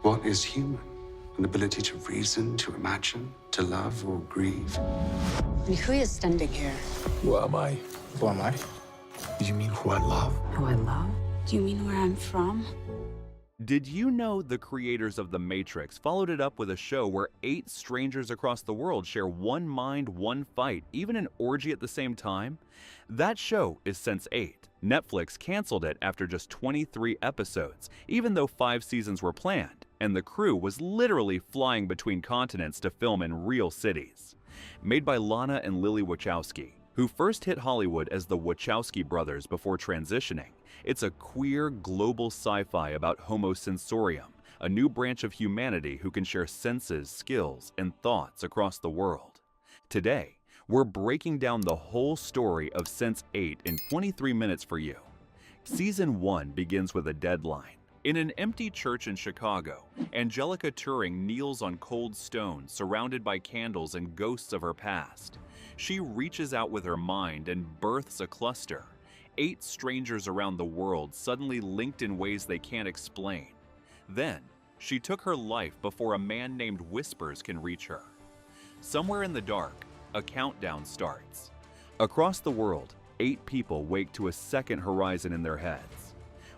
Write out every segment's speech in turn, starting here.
What is human? An ability to reason, to imagine, to love or grieve. And who is standing here? Who am I? Who am I? You mean who I love? Who I love? Do you mean where I'm from? Did you know the creators of The Matrix followed it up with a show where 8 strangers across the world share one mind, one fight, even an orgy at the same time? That show is Sense8. Netflix canceled it after just 23 episodes, even though 5 seasons were planned, and the crew was literally flying between continents to film in real cities. Made by Lana and Lily Wachowski, who first hit Hollywood as the Wachowski brothers before transitioning, it's a queer, global sci-fi about Homo-sensorium, a new branch of humanity who can share senses, skills, and thoughts across the world. Today, we're breaking down the whole story of Sense8 in 23 minutes for you. Season 1 begins with a deadline. In an empty church in Chicago, Angelica Turing kneels on cold stone, surrounded by candles and ghosts of her past. She reaches out with her mind and births a cluster. 8 strangers around the world suddenly linked in ways they can't explain. Then, she took her life before a man named Whispers can reach her. Somewhere in the dark, a countdown starts. Across the world, 8 people wake to a second horizon in their heads.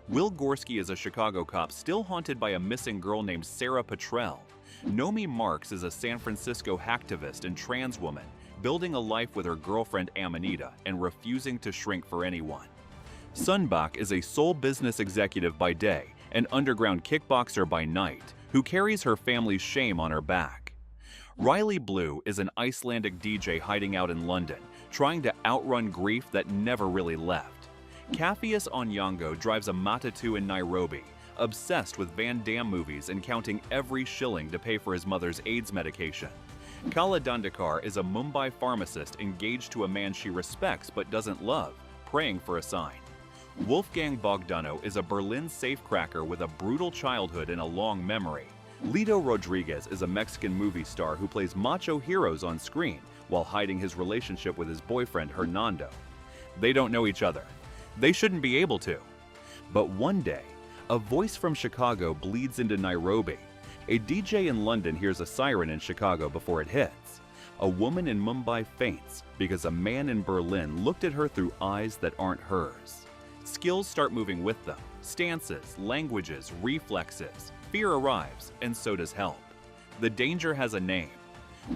Will Gorski is a Chicago cop still haunted by a missing girl named Sarah Petrell. Nomi Marks is a San Francisco hacktivist and trans woman, building a life with her girlfriend Amanita and refusing to shrink for anyone. Sunbach is a sole business executive by day, an underground kickboxer by night, who carries her family's shame on her back. Riley Blue is an Icelandic DJ hiding out in London, trying to outrun grief that never really left. Capheus Onyango drives a matatu in Nairobi, obsessed with Van Damme movies and counting every shilling to pay for his mother's AIDS medication. Kala Dandekar is a Mumbai pharmacist engaged to a man she respects but doesn't love, praying for a sign. Wolfgang Bogdano is a Berlin safecracker with a brutal childhood and a long memory. Lito Rodriguez is a Mexican movie star who plays macho heroes on screen while hiding his relationship with his boyfriend Hernando. They don't know each other. They shouldn't be able to. But one day, a voice from Chicago bleeds into Nairobi. A DJ in London hears a siren in Chicago before it hits. A woman in Mumbai faints because a man in Berlin looked at her through eyes that aren't hers. Skills start moving with them. Stances, languages, reflexes. Fear arrives, and so does help. The danger has a name.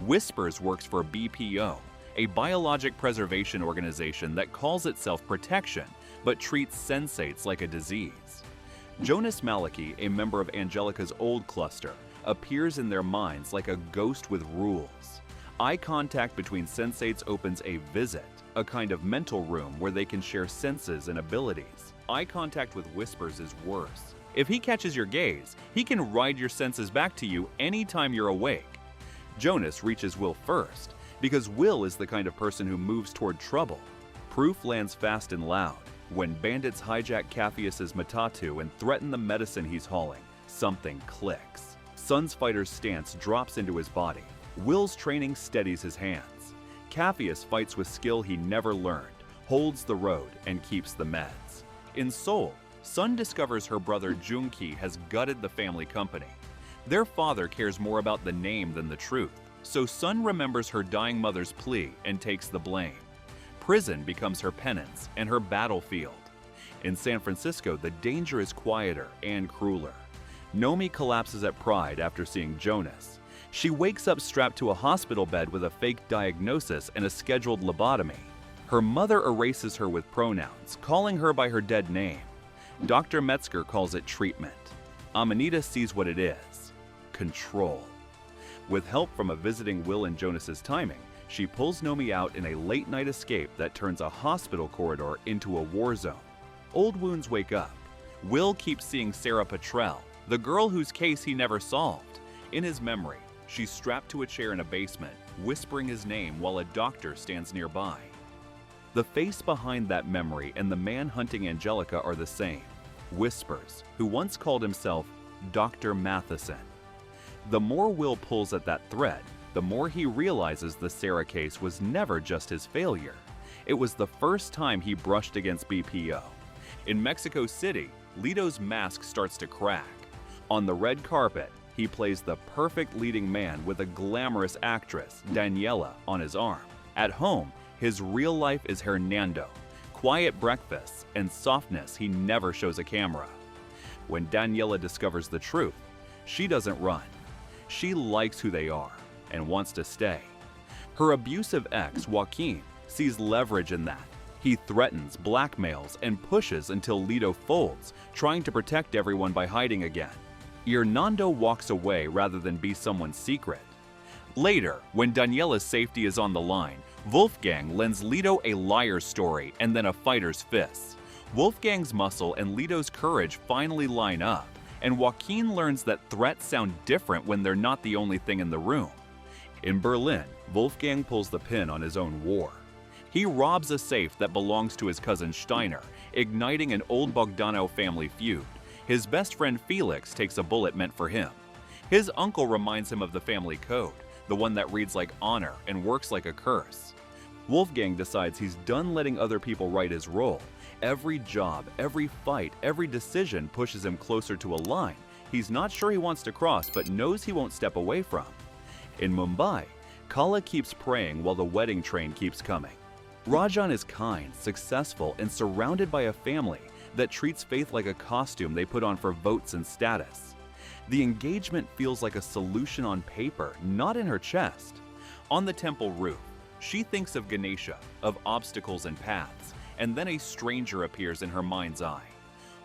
Whispers works for BPO, a biologic preservation organization that calls itself protection, but treats sensates like a disease. Jonas Maliki, a member of Angelica's old cluster, appears in their minds like a ghost with rules. Eye contact between sensates opens a visit, a kind of mental room where they can share senses and abilities. Eye contact with Whispers is worse. If he catches your gaze, he can ride your senses back to you anytime you're awake. Jonas reaches Will first, because Will is the kind of person who moves toward trouble. Proof lands fast and loud. When bandits hijack Capheus's matatu and threaten the medicine he's hauling, something clicks. Sun's fighter's stance drops into his body. Will's training steadies his hands. Capheus fights with skill he never learned, holds the road, and keeps the meds. In Seoul, Sun discovers her brother Junki has gutted the family company. Their father cares more about the name than the truth, so Sun remembers her dying mother's plea and takes the blame. Prison becomes her penance and her battlefield. In San Francisco, the danger is quieter and crueler. Nomi collapses at Pride after seeing Jonas. She wakes up strapped to a hospital bed with a fake diagnosis and a scheduled lobotomy. Her mother erases her with pronouns, calling her by her dead name. Dr. Metzger calls it treatment. Amanita sees what it is: control. With help from a visiting Will and Jonas's timing, she pulls Nomi out in a late-night escape that turns a hospital corridor into a war zone. Old wounds wake up. Will keeps seeing Sarah Petrell, the girl whose case he never solved. In his memory, she's strapped to a chair in a basement, whispering his name while a doctor stands nearby. The face behind that memory and the man hunting Angelica are the same: Whispers, who once called himself Dr. Matheson. The more Will pulls at that thread, the more he realizes the Sarah case was never just his failure. It was the first time he brushed against BPO. In Mexico City, Lito's mask starts to crack. On the red carpet, he plays the perfect leading man with a glamorous actress, Daniela, on his arm. At home, his real life is Hernando, quiet breakfasts and softness he never shows a camera. When Daniela discovers the truth, she doesn't run. She likes who they are and wants to stay. Her abusive ex, Joaquin, sees leverage in that. He threatens, blackmails, and pushes until Lito folds, trying to protect everyone by hiding again. Hernando walks away rather than be someone's secret. Later, when Daniela's safety is on the line, Wolfgang lends Lito a liar's story and then a fighter's fists. Wolfgang's muscle and Lito's courage finally line up, and Joaquin learns that threats sound different when they're not the only thing in the room. In Berlin, Wolfgang pulls the pin on his own war. He robs a safe that belongs to his cousin Steiner, igniting an old Bogdanov family feud. His best friend Felix takes a bullet meant for him. His uncle reminds him of the family code, the one that reads like honor and works like a curse. Wolfgang decides he's done letting other people write his role. Every job, every fight, every decision pushes him closer to a line he's not sure he wants to cross but knows he won't step away from. In Mumbai, Kala keeps praying while the wedding train keeps coming. Rajan is kind, successful, and surrounded by a family that treats faith like a costume they put on for votes and status. The engagement feels like a solution on paper, not in her chest. On the temple roof, she thinks of Ganesha, of obstacles and paths, and then a stranger appears in her mind's eye.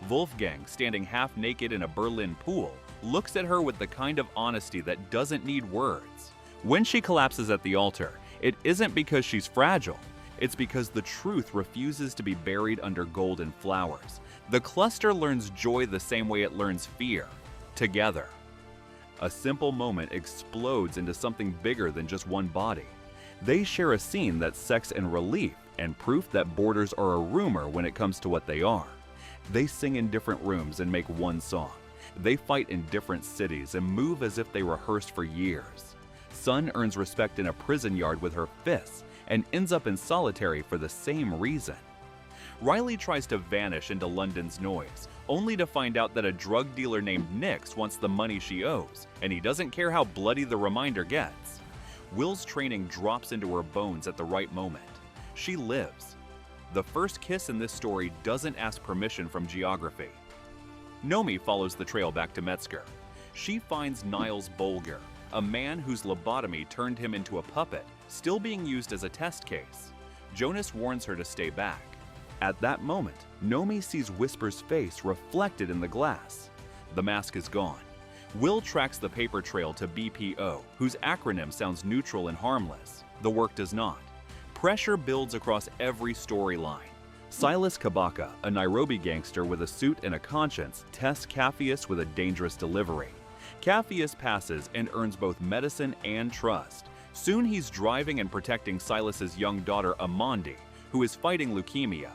Wolfgang, standing half naked in a Berlin pool, looks at her with the kind of honesty that doesn't need words. When she collapses at the altar, it isn't because she's fragile. It's because the truth refuses to be buried under golden flowers. The cluster learns joy the same way it learns fear, together. A simple moment explodes into something bigger than just one body. They share a scene that's sex and relief, and proof that borders are a rumor when it comes to what they are. They sing in different rooms and make one song. They fight in different cities and move as if they rehearsed for years. Sun earns respect in a prison yard with her fists and ends up in solitary for the same reason. Riley tries to vanish into London's noise, only to find out that a drug dealer named Nix wants the money she owes, and he doesn't care how bloody the reminder gets. Will's training drops into her bones at the right moment. She lives. The first kiss in this story doesn't ask permission from geography. Nomi follows the trail back to Metzger. She finds Niles Bolger, a man whose lobotomy turned him into a puppet, still being used as a test case. Jonas warns her to stay back. At that moment, Nomi sees Whisper's face reflected in the glass. The mask is gone. Will tracks the paper trail to BPO, whose acronym sounds neutral and harmless. The work does not. Pressure builds across every storyline. Silas Kabaka, a Nairobi gangster with a suit and a conscience, tests Capheus with a dangerous delivery. Capheus passes and earns both medicine and trust. Soon he's driving and protecting Silas's young daughter Amandi, who is fighting leukemia.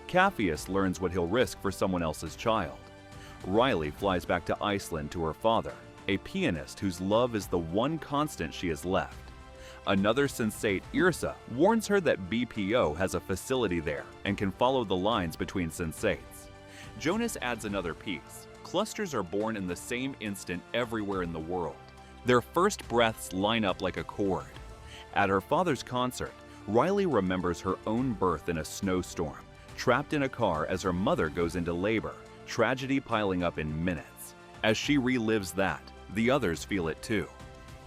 Capheus learns what he'll risk for someone else's child. Riley flies back to Iceland to her father, a pianist whose love is the one constant she has left. Another Sense8, Yrsa, warns her that BPO has a facility there and can follow the lines between Sense8s. Jonas adds another piece. Clusters are born in the same instant everywhere in the world. Their first breaths line up like a chord. At her father's concert, Riley remembers her own birth in a snowstorm, trapped in a car as her mother goes into labor, tragedy piling up in minutes. As she relives that, the others feel it too.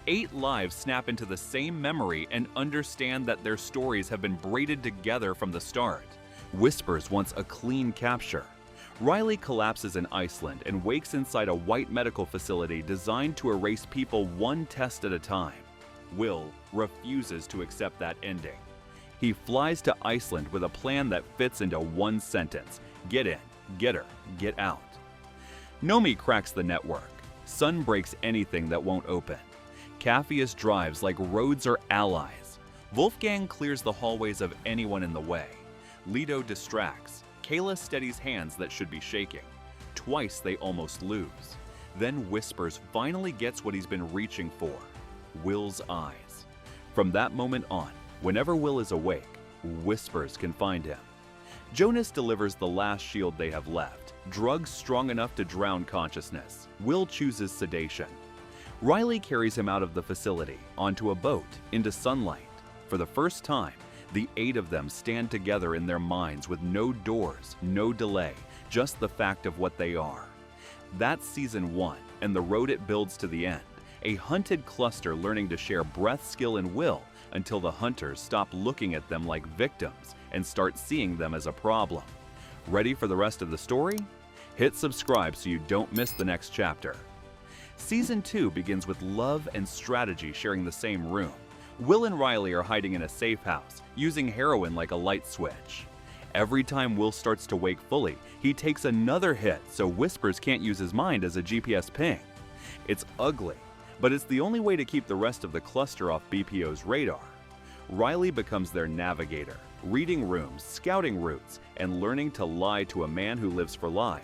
8 lives snap into the same memory and understand that their stories have been braided together from the start. Whispers wants a clean capture. Riley collapses in Iceland and wakes inside a white medical facility designed to erase people one test at a time. Will refuses to accept that ending. He flies to Iceland with a plan that fits into one sentence: get in, get her, get out. Nomi cracks the network. Sun breaks anything that won't open. Capheus drives like roads are allies. Wolfgang clears the hallways of anyone in the way. Lito distracts. Kayla steadies hands that should be shaking. Twice they almost lose. Then Whispers finally gets what he's been reaching for: Will's eyes. From that moment on, whenever Will is awake, Whispers can find him. Jonas delivers the last shield they have left, drugs strong enough to drown consciousness. Will chooses sedation. Riley carries him out of the facility, onto a boat, into sunlight. For the first time, the 8 of them stand together in their minds with no doors, no delay, just the fact of what they are. That's season 1, and the road it builds to the end. A hunted cluster learning to share breath, skill, and will until the hunters stop looking at them like victims and start seeing them as a problem. Ready for the rest of the story? Hit subscribe so you don't miss the next chapter. Season 2 begins with love and strategy sharing the same room. Will and Riley are hiding in a safe house, using heroin like a light switch. Every time Will starts to wake fully, he takes another hit so Whispers can't use his mind as a GPS ping. It's ugly, but it's the only way to keep the rest of the cluster off BPO's radar. Riley becomes their navigator, reading rooms, scouting routes, and learning to lie to a man who lives for lies.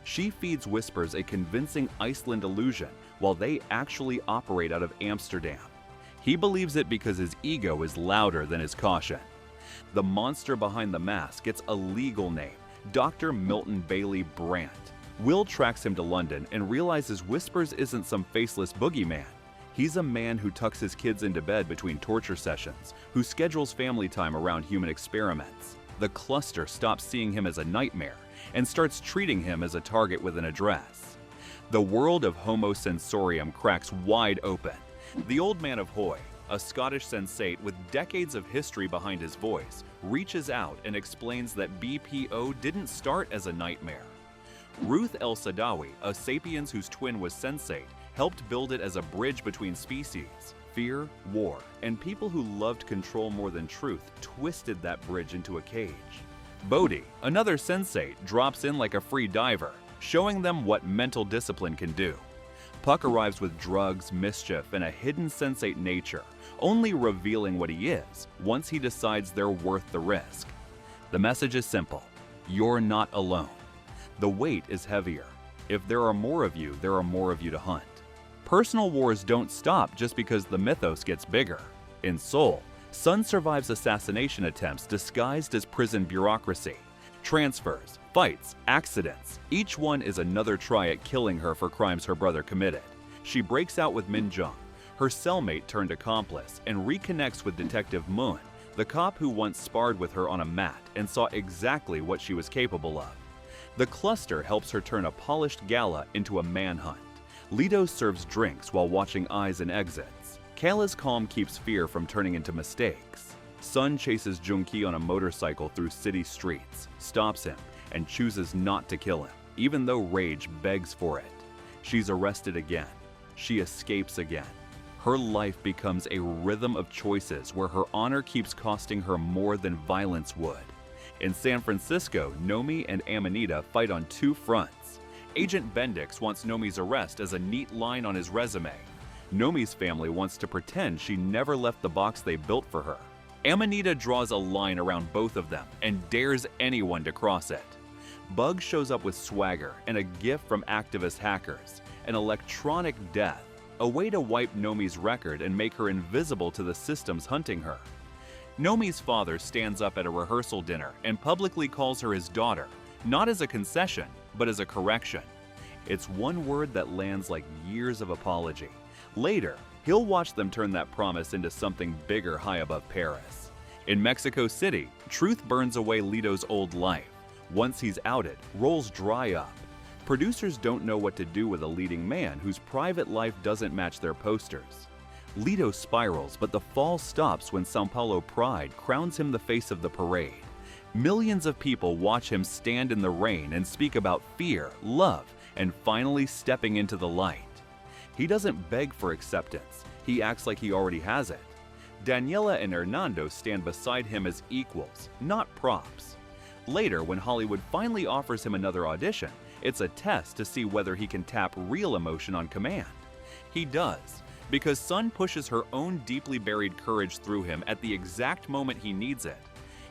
She feeds Whispers a convincing Iceland illusion while they actually operate out of Amsterdam. He believes it because his ego is louder than his caution. The monster behind the mask gets a legal name, Dr. Milton Bailey Brandt. Will tracks him to London and realizes Whispers isn't some faceless boogeyman. He's a man who tucks his kids into bed between torture sessions, who schedules family time around human experiments. The cluster stops seeing him as a nightmare and starts treating him as a target with an address. The world of Homo-sensorium cracks wide open. The Old Man of Hoy, a Scottish Sense8 with decades of history behind his voice, reaches out and explains that BPO didn't start as a nightmare. Ruth El Sadawi, a sapiens whose twin was Sense8, helped build it as a bridge between species. Fear, war, and people who loved control more than truth twisted that bridge into a cage. Bodhi, another Sense8, drops in like a free diver, showing them what mental discipline can do. Puck arrives with drugs, mischief, and a hidden Sense8 nature, only revealing what he is once he decides they're worth the risk. The message is simple: you're not alone. The weight is heavier. If there are more of you, there are more of you to hunt. Personal wars don't stop just because the mythos gets bigger. In Soul, Sun survives assassination attempts disguised as prison bureaucracy. Transfers, fights, accidents, each one is another try at killing her for crimes her brother committed. She breaks out with Min Jung, her cellmate turned accomplice, and reconnects with Detective Moon, the cop who once sparred with her on a mat and saw exactly what she was capable of. The cluster helps her turn a polished gala into a manhunt. Lito serves drinks while watching eyes and exits. Kayla's calm keeps fear from turning into mistakes. Sun chases Junki on a motorcycle through city streets, stops him, and chooses not to kill him, even though rage begs for it. She's arrested again. She escapes again. Her life becomes a rhythm of choices where her honor keeps costing her more than violence would. In San Francisco, Nomi and Amanita fight on 2 fronts. Agent Bendix wants Nomi's arrest as a neat line on his resume. Nomi's family wants to pretend she never left the box they built for her. Amanita draws a line around both of them and dares anyone to cross it. Bug shows up with swagger and a gift from activist hackers, an electronic death, a way to wipe Nomi's record and make her invisible to the systems hunting her. Nomi's father stands up at a rehearsal dinner and publicly calls her his daughter, not as a concession, but as a correction. It's one word that lands like years of apology. Later, he'll watch them turn that promise into something bigger high above Paris. In Mexico City, truth burns away Lito's old life. Once he's outed, roles dry up. Producers don't know what to do with a leading man whose private life doesn't match their posters. Lito spirals, but the fall stops when São Paulo Pride crowns him the face of the parade. Millions of people watch him stand in the rain and speak about fear, love, and finally stepping into the light. He doesn't beg for acceptance, he acts like he already has it. Daniela and Hernando stand beside him as equals, not props. Later, when Hollywood finally offers him another audition, it's a test to see whether he can tap real emotion on command. He does, because Sun pushes her own deeply buried courage through him at the exact moment he needs it.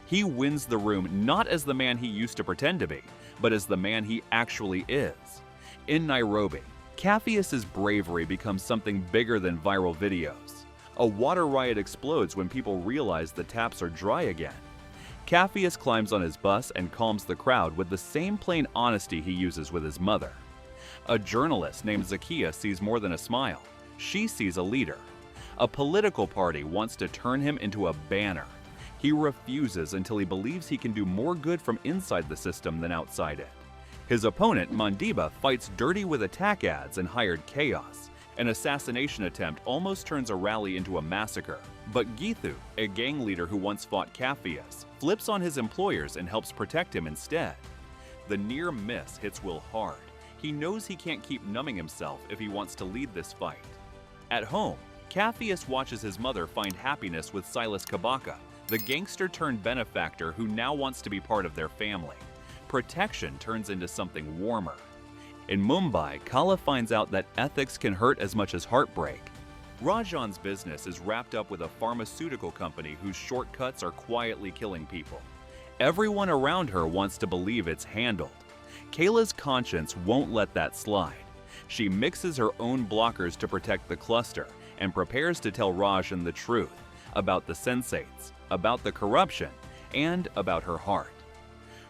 He wins the room not as the man he used to pretend to be, but as the man he actually is. In Nairobi, Capheus' bravery becomes something bigger than viral videos. A water riot explodes when people realize the taps are dry again. Capheus climbs on his bus and calms the crowd with the same plain honesty he uses with his mother. A journalist named Zakia sees more than a smile. She sees a leader. A political party wants to turn him into a banner. He refuses until he believes he can do more good from inside the system than outside it. His opponent, Mandiba, fights dirty with attack ads and hired chaos. An assassination attempt almost turns a rally into a massacre. But Githu, a gang leader who once fought Capheus, flips on his employers and helps protect him instead. The near miss hits Will hard. He knows he can't keep numbing himself if he wants to lead this fight. At home, Capheus watches his mother find happiness with Silas Kabaka, the gangster-turned-benefactor who now wants to be part of their family. Protection turns into something warmer. In Mumbai, Kala finds out that ethics can hurt as much as heartbreak. Rajan's business is wrapped up with a pharmaceutical company whose shortcuts are quietly killing people. Everyone around her wants to believe it's handled. Kayla's conscience won't let that slide. She mixes her own blockers to protect the cluster and prepares to tell Rajan the truth about the Sense8s, about the corruption, and about her heart.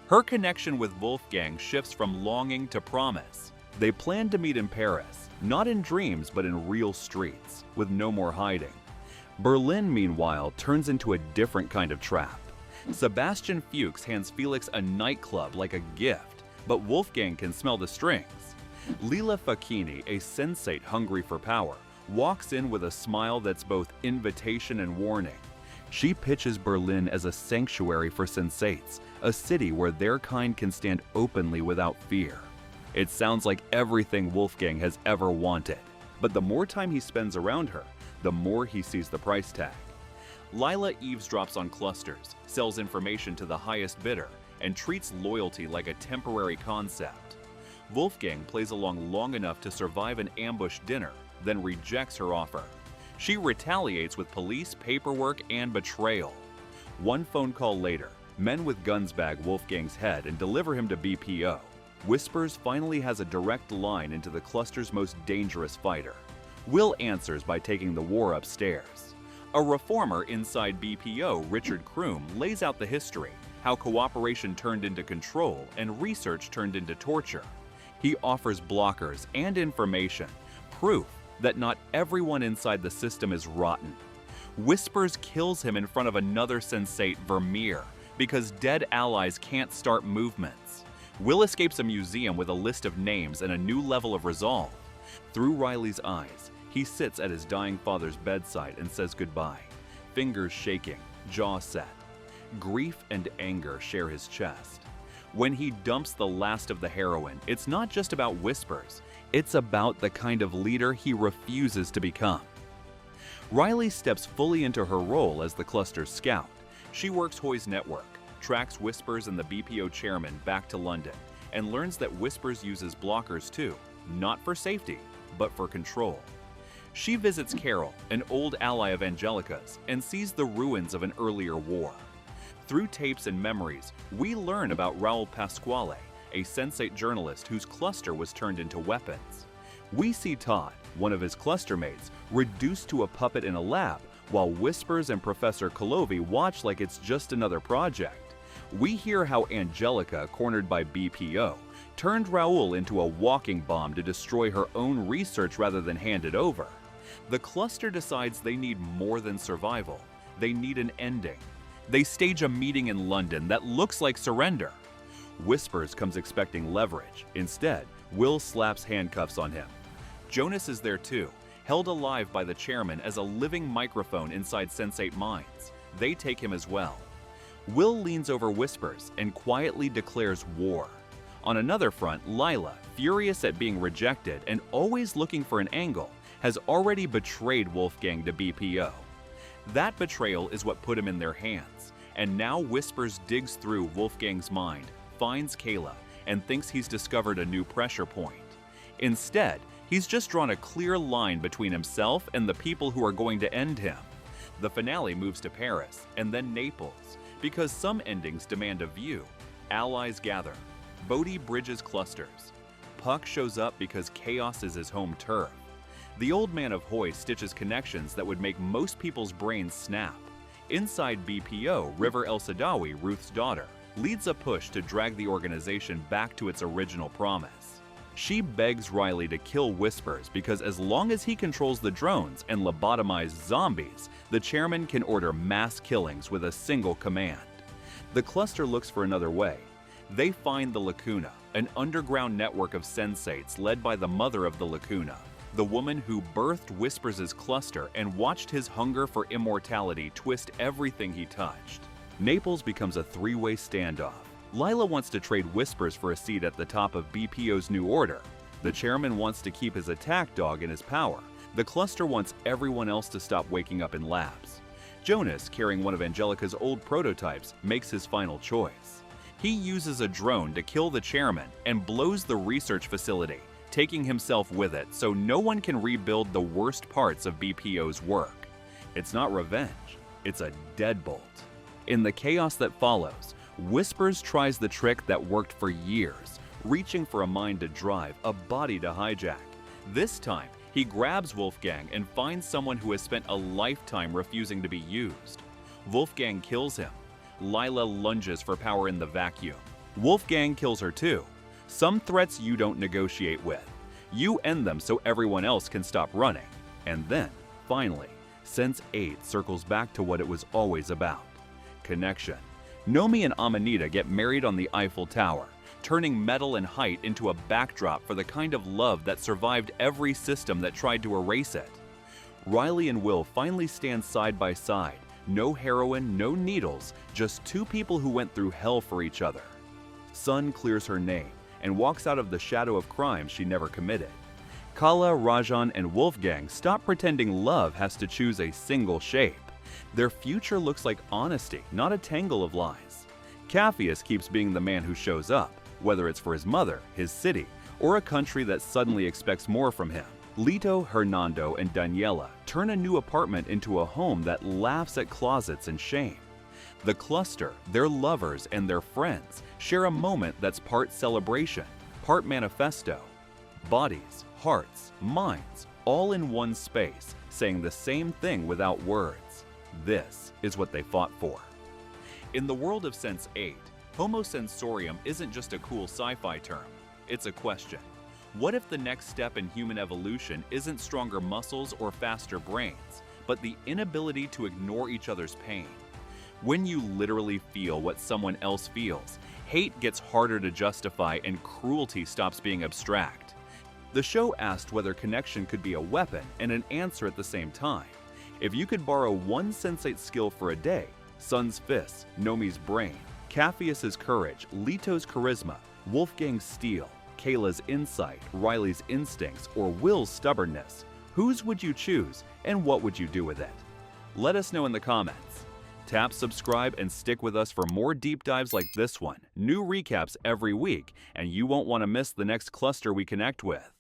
Her connection with Wolfgang shifts from longing to promise. They plan to meet in Paris, not in dreams but in real streets, with no more hiding. Berlin, meanwhile, turns into a different kind of trap. Sebastian Fuchs hands Felix a nightclub like a gift, but Wolfgang can smell the strings. Leela Fakini, a Sense8 hungry for power, walks in with a smile that's both invitation and warning. She pitches Berlin as a sanctuary for Sense8s, a city where their kind can stand openly without fear. It sounds like everything Wolfgang has ever wanted, but the more time he spends around her, the more he sees the price tag. Lila eavesdrops on clusters, sells information to the highest bidder, and treats loyalty like a temporary concept. Wolfgang plays along long enough to survive an ambush dinner, then rejects her offer. She retaliates with police, paperwork, and betrayal. One phone call later, men with guns bag Wolfgang's head and deliver him to BPO. Whispers finally has a direct line into the cluster's most dangerous fighter. Will answers by taking the war upstairs. A reformer inside BPO, Richard Kroom, lays out the history, how cooperation turned into control and research turned into torture. He offers blockers and information, proof that not everyone inside the system is rotten. Whispers kills him in front of another Sense8, Vermeer, because dead allies can't start movements. Will escapes a museum with a list of names and a new level of resolve. Through Riley's eyes, he sits at his dying father's bedside and says goodbye, fingers shaking, jaw set. Grief and anger share his chest. When he dumps the last of the heroin, it's not just about Whispers, it's about the kind of leader he refuses to become. Riley steps fully into her role as the cluster's scout. She works Hoy's network, tracks Whispers and the BPO chairman back to London, and learns that Whispers uses blockers too, not for safety, but for control. She visits Carol, an old ally of Angelica's, and sees the ruins of an earlier war. Through tapes and memories, we learn about Raul Pasquale, a Sense8 journalist whose cluster was turned into weapons. We see Todd, one of his cluster mates, reduced to a puppet in a lab, while Whispers and Professor Kolovi watch like it's just another project. We hear how Angelica, cornered by BPO, turned Raul into a walking bomb to destroy her own research rather than hand it over. The cluster decides they need more than survival. They need an ending. They stage a meeting in London that looks like surrender. Whispers comes expecting leverage. Instead, Will slaps handcuffs on him. Jonas is there too, held alive by the chairman as a living microphone inside Sense8 minds. They take him as well. Will leans over Whispers and quietly declares war. On another front, Lila, furious at being rejected and always looking for an angle, has already betrayed Wolfgang to BPO. That betrayal is what put him in their hands, and now Whispers digs through Wolfgang's mind, finds Kayla, and thinks he's discovered a new pressure point. Instead, he's just drawn a clear line between himself and the people who are going to end him. The finale moves to Paris, and then Naples, because some endings demand a view. Allies gather. Bodhi bridges clusters. Puck shows up because chaos is his home turf. The old man of Hoy stitches connections that would make most people's brains snap. Inside BPO, River El Sadawi, Ruth's daughter, leads a push to drag the organization back to its original promise. She begs Riley to kill Whispers because as long as he controls the drones and lobotomize zombies, the chairman can order mass killings with a single command. The cluster looks for another way. They find the Lacuna, an underground network of Sense8s led by the mother of the Lacuna, the woman who birthed Whispers' cluster and watched his hunger for immortality twist everything he touched. Naples becomes a three-way standoff. Lila wants to trade Whispers for a seat at the top of BPO's new order. The chairman wants to keep his attack dog in his power. The cluster wants everyone else to stop waking up in labs. Jonas, carrying one of Angelica's old prototypes, makes his final choice. He uses a drone to kill the chairman and blows the research facility, taking himself with it so no one can rebuild the worst parts of BPO's work. It's not revenge, it's a deadbolt. In the chaos that follows, Whispers tries the trick that worked for years, reaching for a mind to drive, a body to hijack. This time, he grabs Wolfgang and finds someone who has spent a lifetime refusing to be used. Wolfgang kills him. Lila lunges for power in the vacuum. Wolfgang kills her too. Some threats you don't negotiate with. You end them so everyone else can stop running. And then, finally, Sense8 circles back to what it was always about: connection. Nomi and Amanita get married on the Eiffel Tower, turning metal and height into a backdrop for the kind of love that survived every system that tried to erase it. Riley and Will finally stand side by side. No heroin, no needles, just two people who went through hell for each other. Sun clears her name and walks out of the shadow of crimes she never committed. Kala, Rajan, and Wolfgang stop pretending love has to choose a single shape. Their future looks like honesty, not a tangle of lies. Capheus keeps being the man who shows up, whether it's for his mother, his city, or a country that suddenly expects more from him. Lito, Hernando, and Daniela turn a new apartment into a home that laughs at closets and shame. The cluster, their lovers, and their friends share a moment that's part celebration, part manifesto. Bodies, hearts, minds, all in one space, saying the same thing without words. This is what they fought for. In the world of Sense8, Homo-sensorium isn't just a cool sci-fi term, it's a question. What if the next step in human evolution isn't stronger muscles or faster brains, but the inability to ignore each other's pain? When you literally feel what someone else feels, hate gets harder to justify and cruelty stops being abstract. The show asked whether connection could be a weapon and an answer at the same time. If you could borrow one Sense8 skill for a day, Sun's fists, Nomi's brain, Capheus' courage, Lito's charisma, Wolfgang's steel, Kayla's insight, Riley's instincts, or Will's stubbornness, whose would you choose and what would you do with it? Let us know in the comments. Tap subscribe and stick with us for more deep dives like this one, new recaps every week, and you won't want to miss the next cluster we connect with.